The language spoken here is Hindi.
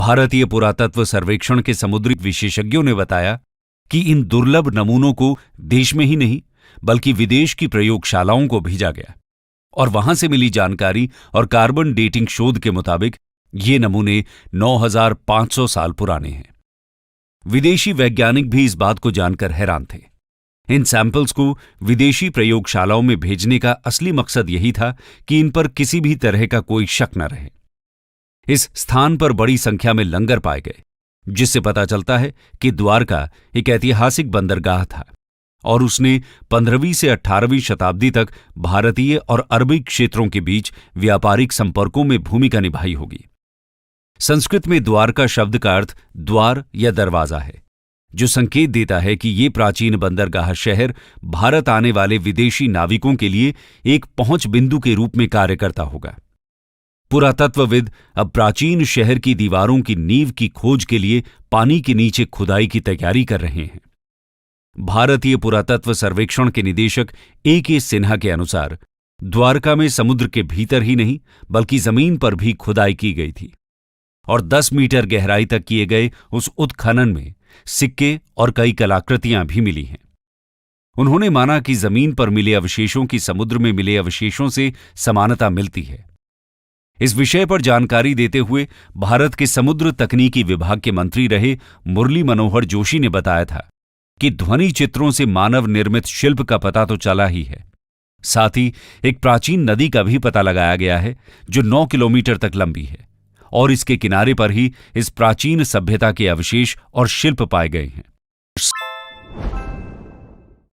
भारतीय पुरातत्व सर्वेक्षण के समुद्री विशेषज्ञों ने बताया कि इन दुर्लभ नमूनों को देश में ही नहीं बल्कि विदेश की प्रयोगशालाओं को भेजा गया और वहां से मिली जानकारी और कार्बन डेटिंग शोध के मुताबिक ये नमूने 9500 साल पुराने हैं। विदेशी वैज्ञानिक भी इस बात को जानकर हैरान थे। इन सैंपल्स को विदेशी प्रयोगशालाओं में भेजने का असली मकसद यही था कि इन पर किसी भी तरह का कोई शक न रहे। इस स्थान पर बड़ी संख्या में लंगर पाए गए, जिससे पता चलता है कि द्वारका एक ऐतिहासिक बंदरगाह था और उसने 15वीं से 18वीं शताब्दी तक भारतीय और अरबी क्षेत्रों के बीच व्यापारिक संपर्कों में भूमिका निभाई होगी। संस्कृत में द्वारका शब्द का अर्थ द्वार या दरवाजा है, जो संकेत देता है कि ये प्राचीन बंदरगाह शहर भारत आने वाले विदेशी नाविकों के लिए एक पहुंच बिंदु के रूप में कार्य करता होगा। पुरातत्वविद अब प्राचीन शहर की दीवारों की नींव की खोज के लिए पानी के नीचे खुदाई की तैयारी कर रहे हैं। भारतीय पुरातत्व सर्वेक्षण के निदेशक A.K. सिन्हा के अनुसार द्वारका में समुद्र के भीतर ही नहीं बल्कि जमीन पर भी खुदाई की गई थी और 10 मीटर गहराई तक किए गए उस उत्खनन में सिक्के और कई कलाकृतियां भी मिली हैं। उन्होंने माना कि जमीन पर मिले अवशेषों की समुद्र में मिले अवशेषों से समानता मिलती है। इस विषय पर जानकारी देते हुए भारत के समुद्र तकनीकी विभाग के मंत्री रहे मुरली मनोहर जोशी ने बताया था कि ध्वनि चित्रों से मानव निर्मित शिल्प का पता तो चला ही है, साथ ही एक प्राचीन नदी का भी पता लगाया गया है जो 9 किलोमीटर तक लंबी है और इसके किनारे पर ही इस प्राचीन सभ्यता के अवशेष और शिल्प पाए गए हैं।